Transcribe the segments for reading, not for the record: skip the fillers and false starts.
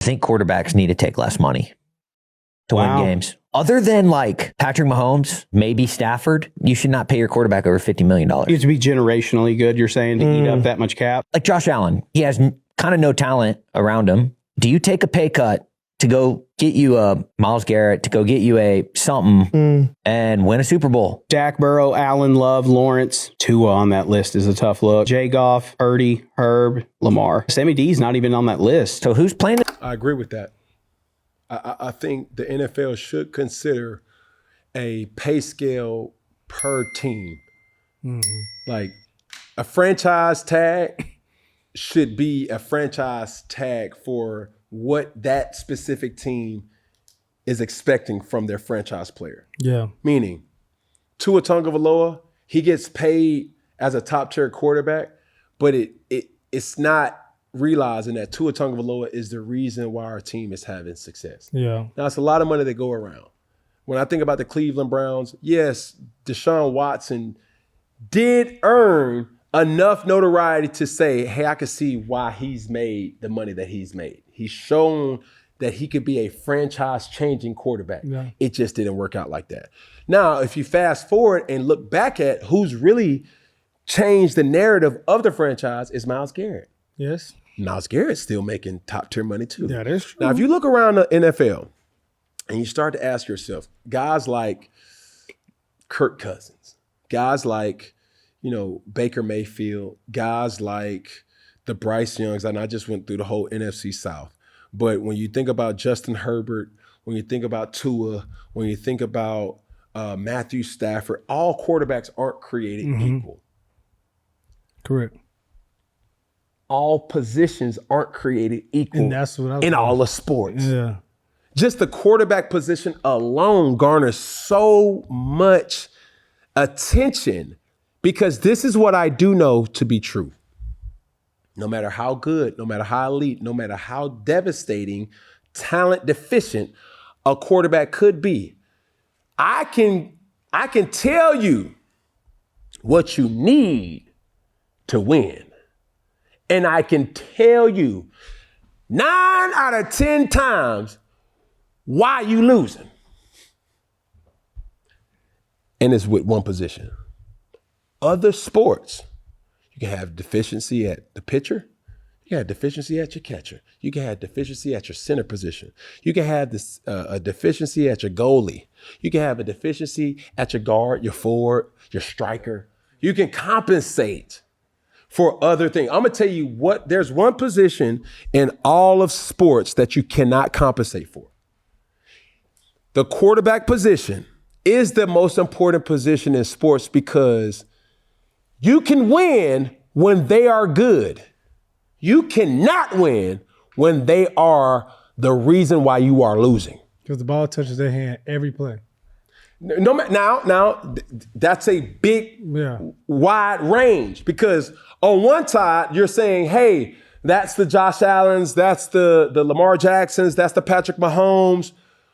I think quarterbacks need to take less money to win games. Other than like Patrick Mahomes, maybe Stafford, you should not pay your quarterback over $50 million. You have to be generationally good, you're saying, to eat up that much cap? Like Josh Allen, he has kind of no talent around him. Do you take a pay cut to go get you a Myles Garrett, to go get you a something and win a Super Bowl? Dak Burrow, Allen, Love, Lawrence. Tua on that list is a tough look. Jay Goff, Purdy, Herb, Lamar. Sammy D's not even on that list. So who's playing? I agree with that. I think the NFL should consider a pay scale per team. Like a franchise tag should be a franchise tag for what that specific team is expecting from their franchise player. Yeah. Meaning, Tua Tagovailoa, he gets paid as a top tier quarterback, but it's not realizing that Tua Tagovailoa is the reason why our team is having success. Yeah. Now, it's a lot of money that go around. When I think about the Cleveland Browns, yes, Deshaun Watson did earn enough notoriety to say, hey, I can see why he's made the money that he's made. He's shown that he could be a franchise-changing quarterback. Yeah. It just didn't work out like that. Now, if you fast forward and look back at who's really changed the narrative of the franchise, is Myles Garrett. Yes. Myles Garrett's still making top-tier money too. That is true. Now, if you look around the NFL and you start to ask yourself, guys like Kirk Cousins, guys like, Baker Mayfield, guys like the Bryce Youngs, and I just went through the whole NFC South. But when you think about Justin Herbert, when you think about Tua, when you think about Matthew Stafford, all quarterbacks aren't created equal. Correct. All positions aren't created equal And that's what in all of sports. Yeah. Just the quarterback position alone garners so much attention because this is what I do know to be true. No matter how good, no matter how elite, no matter how devastating, talent deficient a quarterback could be, I can tell you what you need to win. And I can tell you 9 out of 10 times why you losing. And it's with one position. Other sports, you can have deficiency at the pitcher. You can have deficiency at your catcher. You can have deficiency at your center position. You can have this, a deficiency at your goalie. You can have a deficiency at your guard, your forward, your striker. You can compensate for other things. I'm gonna tell you what, there's one position in all of sports that you cannot compensate for. The quarterback position is the most important position in sports because you can win when they are good. You cannot win when they are the reason why you are losing. Because the ball touches their hand every play. Now, that's a big, wide range because on one side, you're saying, hey, that's the Josh Allens, that's the Lamar Jacksons, that's the Patrick Mahomes.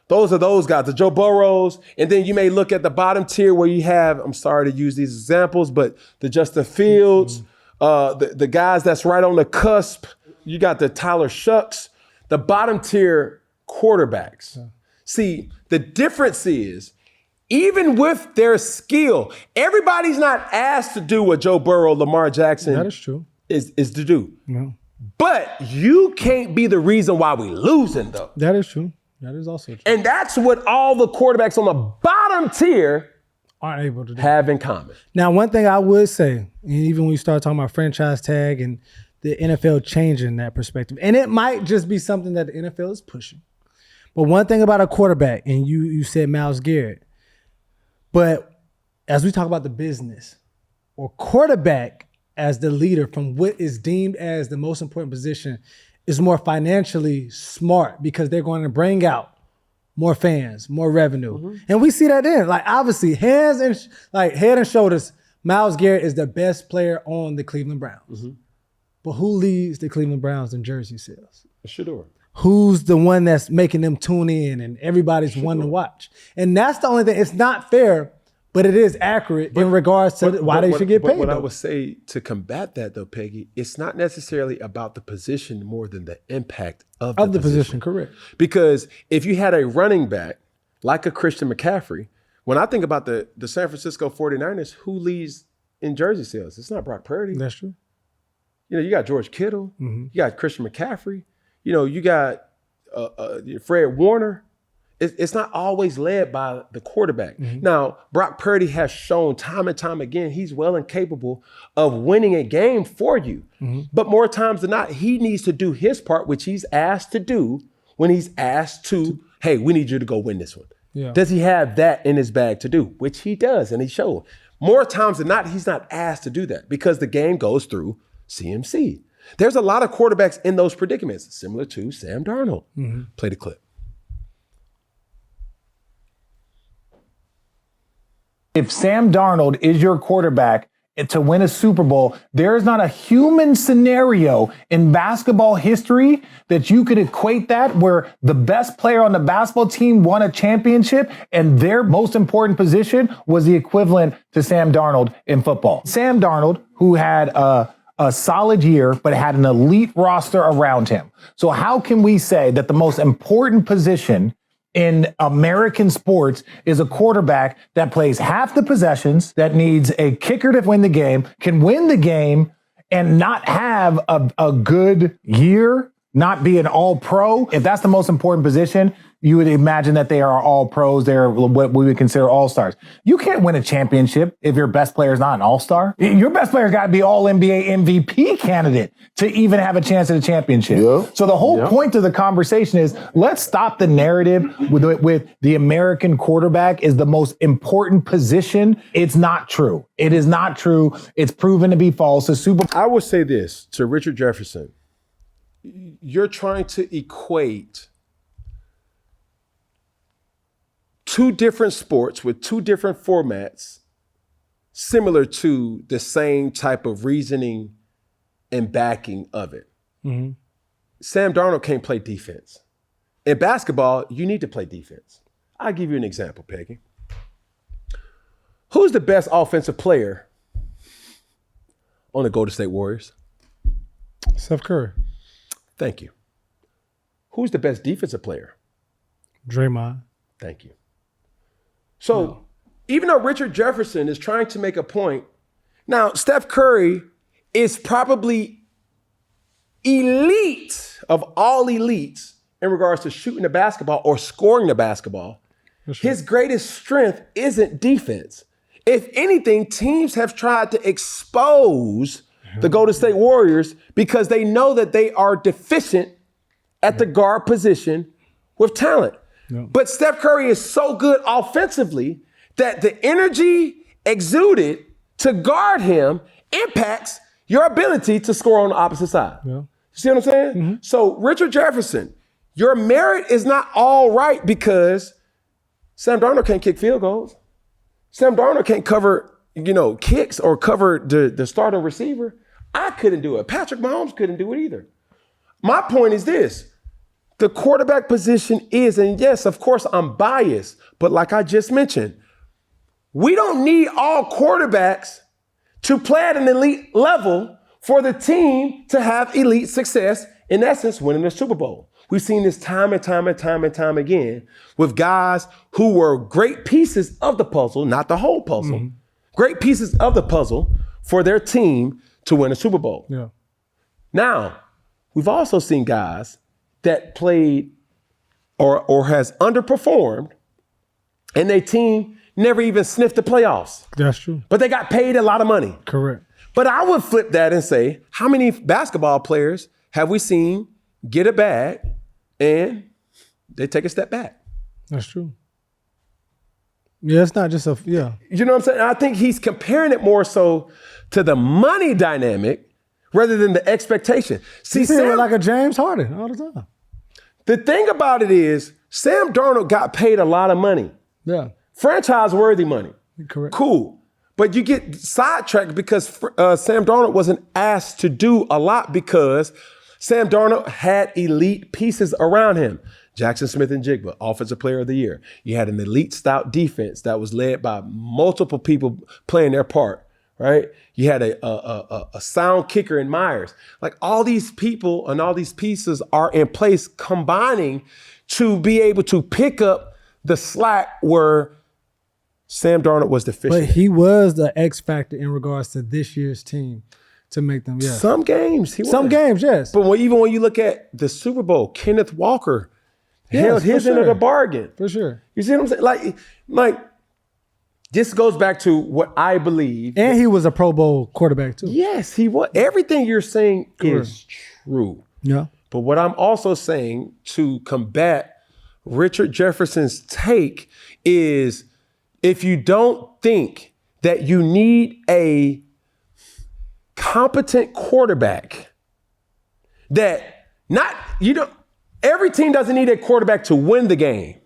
Those are those guys, the Joe Burrows. And then you may look at the bottom tier where you have, I'm sorry to use these examples, but the Justin Fields, the guys that's right on the cusp. You got the Tyler Shucks, the bottom tier quarterbacks. Yeah. See, the difference is, even with their skill, everybody's not asked to do what Joe Burrow, Lamar Jackson that is true. is to do. Yeah. But you can't be the reason why we losing, though. That is true. That is also true. And that's what all the quarterbacks on the bottom tier aren't able to do. Have in common. Now, one thing I would say, and even when you start talking about franchise tag and the NFL changing that perspective, and it might just be something that the NFL is pushing. But one thing about a quarterback, and you said Myles Garrett, but as we talk about the business, or quarterback as the leader from what is deemed as the most important position is more financially smart because they're going to bring out more fans, more revenue. Mm-hmm. And we see that in, like, obviously, head and shoulders, Myles Garrett is the best player on the Cleveland Browns. Mm-hmm. But who leads the Cleveland Browns in jersey sales? Shador. Who's the one that's making them tune in and everybody's one to watch? And that's the only thing. It's not fair, but it is accurate in regards to why they should get paid. What I though. would say to combat that, though, Peggy, it's not necessarily about the position more than the impact of the position, correct. Because if you had a running back like a Christian McCaffrey, when I think about the San Francisco 49ers, who leads in jersey sales? It's not Brock Purdy. That's true. You know, you got George Kittle. Mm-hmm. You got Christian McCaffrey. You know, you got Fred Warner. It's not always led by the quarterback. Mm-hmm. Now, Brock Purdy has shown time and time again he's well and capable of winning a game for you. Mm-hmm. But more times than not, he needs to do his part, which he's asked to do when he's asked to, hey, we need you to go win this one. Yeah. Does he have that in his bag to do? Which he does, and he showed. More times than not, he's not asked to do that because the game goes through CMC. There's a lot of quarterbacks in those predicaments, similar to Sam Darnold. Mm-hmm. Play the clip. If Sam Darnold is your quarterback to win a Super Bowl, there is not a human scenario in basketball history that you could equate that where the best player on the basketball team won a championship and their most important position was the equivalent to Sam Darnold in football. Sam Darnold, who had a solid year, but had an elite roster around him. So how can we say that the most important position in American sports is a quarterback that plays half the possessions, that needs a kicker to win the game, can win the game and not have a good year, not be an all-pro? If that's the most important position, you would imagine that they are all pros. They're what we would consider all-stars. You can't win a championship if your best player is not an all-star. Your best player got to be all-NBA MVP candidate to even have a chance at a championship. Yeah. So the whole point of the conversation is let's stop the narrative with the American quarterback is the most important position. It's not true. It is not true. It's proven to be false. I would say this to Richard Jefferson. You're trying to equate two different sports with two different formats, similar to the same type of reasoning and backing of it. Mm-hmm. Sam Darnold can't play defense. In basketball, you need to play defense. I'll give you an example, Peggy. Who's the best offensive player on the Golden State Warriors? Steph Curry. Thank you. Who's the best defensive player? Draymond. Thank you. So even though Richard Jefferson is trying to make a point, now Steph Curry is probably elite of all elites in regards to shooting the basketball or scoring the basketball. His greatest strength isn't defense. If anything, teams have tried to expose the Golden State Warriors because they know that they are deficient at the guard position with talent. Yeah. But Steph Curry is so good offensively that the energy exuded to guard him impacts your ability to score on the opposite side. Yeah. You see what I'm saying? Mm-hmm. So Richard Jefferson, your merit is not all right because Sam Darnold can't kick field goals. Sam Darnold can't cover, kicks or cover the starting receiver. I couldn't do it. Patrick Mahomes couldn't do it either. My point is this. The quarterback position is, and yes, of course, I'm biased, but like I just mentioned, we don't need all quarterbacks to play at an elite level for the team to have elite success, in essence, winning the Super Bowl. We've seen this time and time and time and time again with guys who were great pieces of the puzzle, not the whole puzzle, great pieces of the puzzle for their team to win a Super Bowl. Yeah. Now, we've also seen guys that played or has underperformed and their team never even sniffed the playoffs. That's true. But they got paid a lot of money. Correct. But I would flip that and say, how many basketball players have we seen get a bag and they take a step back? That's true. Yeah, it's not just yeah. You know what I'm saying? I think he's comparing it more so to the money dynamic rather than the expectation. See, Sam, like a James Harden all the time. The thing about it is, Sam Darnold got paid a lot of money. Yeah. Franchise-worthy money. Correct. Cool. But you get sidetracked because Sam Darnold wasn't asked to do a lot because Sam Darnold had elite pieces around him. Jackson Smith and Jigba, Offensive Player of the Year. You had an elite stout defense that was led by multiple people playing their part, right? You had a sound kicker in Myers. Like all these people and all these pieces are in place combining to be able to pick up the slack where Sam Darnold was deficient. But he was the X factor in regards to this year's team to make them, yeah. Some games, he was. Some games, yes. But even when you look at the Super Bowl, Kenneth Walker held his end of the bargain. For sure. You see what I'm saying? Like this goes back to what I believe. And he was a Pro Bowl quarterback too. Yes, he was. Everything you're saying is true. Yeah. But what I'm also saying to combat Richard Jefferson's take is if you don't think that you need a competent quarterback, every team doesn't need a quarterback to win the game.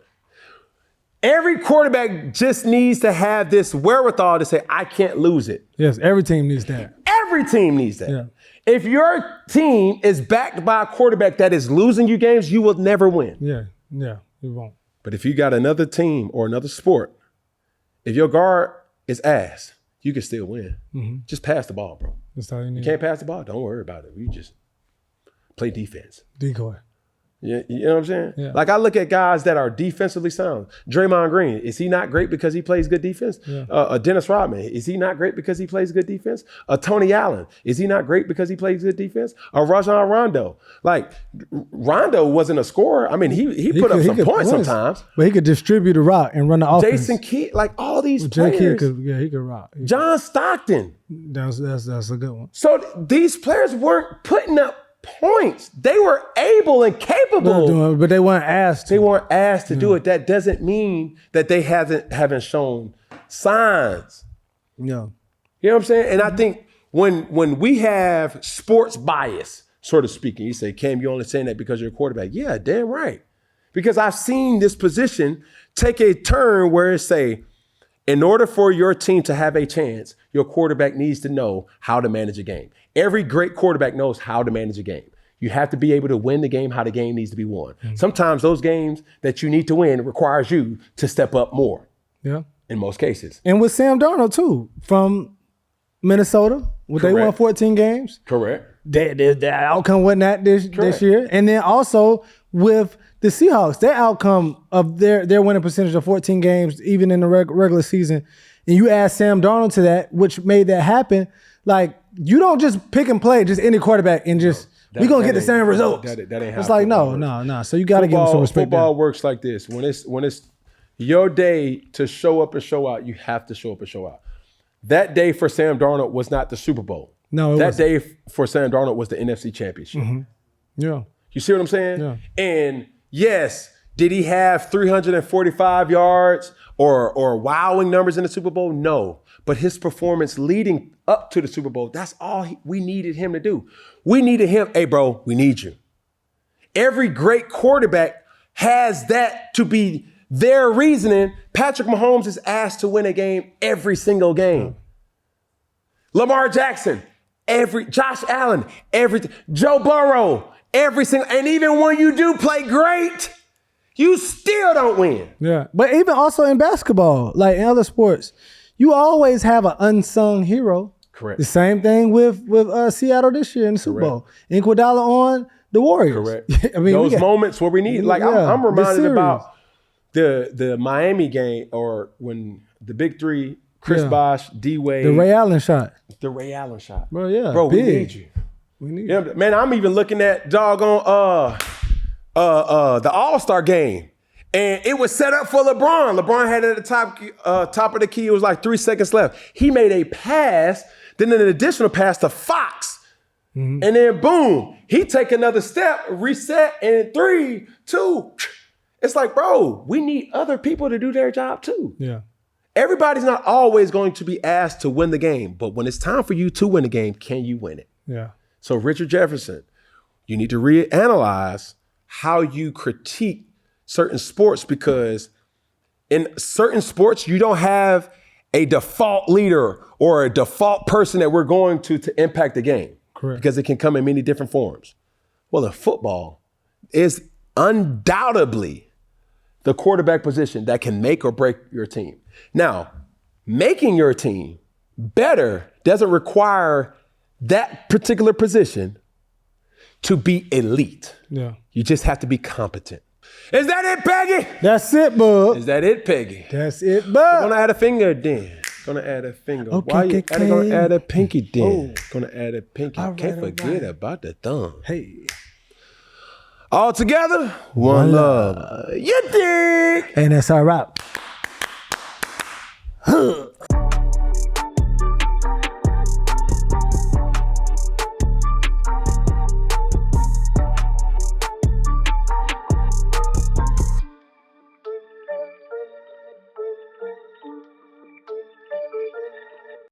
Every quarterback just needs to have this wherewithal to say, I can't lose it. Yes, every team needs that. Every team needs that. Yeah. If your team is backed by a quarterback that is losing you games, you will never win. Yeah, you won't. But if you got another team or another sport, if your guard is ass, you can still win. Mm-hmm. Just pass the ball, bro. That's all you need. You can't pass the ball, don't worry about it. You just play defense. Decoy. You know what I'm saying? Yeah. Like I look at guys that are defensively sound. Draymond Green, is he not great because he plays good defense? Yeah. Dennis Rodman, is he not great because he plays good defense? Tony Allen, is he not great because he plays good defense? Rajon Rondo. Like Rondo wasn't a scorer. I mean, he put up some points sometimes. But he could distribute a rock and run the offense. Jason Kidd, like all these Jay players. Kidd he could rock. John Stockton. That's a good one. So these players weren't putting up points. They were able and capable. But they weren't asked to. They weren't asked to do it. That doesn't mean that they haven't shown signs. No. You know what I'm saying? And I think when we have sports bias, sort of speaking, you say, Cam, you're only saying that because you're a quarterback. Yeah, damn right. Because I've seen this position take a turn where it say, in order for your team to have a chance, your quarterback needs to know how to manage a game. Every great quarterback knows how to manage a game. You have to be able to win the game how the game needs to be won. Mm-hmm. Sometimes those games that you need to win requires you to step up more. Yeah. In most cases. And with Sam Darnold too, from Minnesota, they won 14 games. Correct. The outcome wasn't that this year. And then also with the Seahawks, their outcome of their winning percentage of 14 games, even in the regular season, and you add Sam Darnold to that, which made that happen. Like, you don't just pick and play just any quarterback and just, we're going to get the same results. That ain't how it's like, no. So you got to give them some respect. Football works like this. When it's your day to show up and show out, you have to show up and show out. That day for Sam Darnold was not the Super Bowl. No, that day for Sam Darnold was the NFC Championship. Mm-hmm. Yeah. You see what I'm saying? Yeah. And yes, did he have 345 yards or wowing numbers in the Super Bowl? No. But his performance leading up to the Super Bowl, that's all we needed him to do. We needed him, hey, bro, we need you. Every great quarterback has that to be their reasoning. Patrick Mahomes is asked to win a game every single game. Lamar Jackson, Josh Allen, Joe Burrow, and even when you do play great, you still don't win. Yeah, but even also in basketball, like in other sports, you always have an unsung hero. Correct. The same thing with Seattle this year in the Super Bowl. Iguodala on the Warriors. Correct. I mean, those moments where we need, like I'm reminded about the Miami game, or when the big three, Chris Bosh, D-Wade. The Ray Allen shot. Bro, yeah. Bro, big. We need you. We need you. Man, I'm even looking at doggone the All-Star game. And it was set up for LeBron. LeBron had it at the top of the key. It was like 3 seconds left. He made a pass, then an additional pass to Fox. Mm-hmm. And then boom, he take another step, reset, and 3, 2. It's like, bro, we need other people to do their job too. Yeah. Everybody's not always going to be asked to win the game, but when it's time for you to win the game, can you win it? Yeah. So Richard Jefferson, you need to reanalyze how you critique certain sports, because in certain sports, you don't have a default leader or a default person that we're going to impact the game. Correct. Because it can come in many different forms. Well, in football, is undoubtedly the quarterback position that can make or break your team. Now, making your team better doesn't require that particular position to be elite. Yeah. You just have to be competent. Is that it, Peggy? That's it, bub. Is that it, Peggy? That's it, bub. Gonna add a finger then. Gonna add a finger. Okay, Why you okay. gonna add a pinky then? Gonna add a pinky. All Can't right, forget all right. about the thumb. Hey. All together, one love. You dig? And that's all right.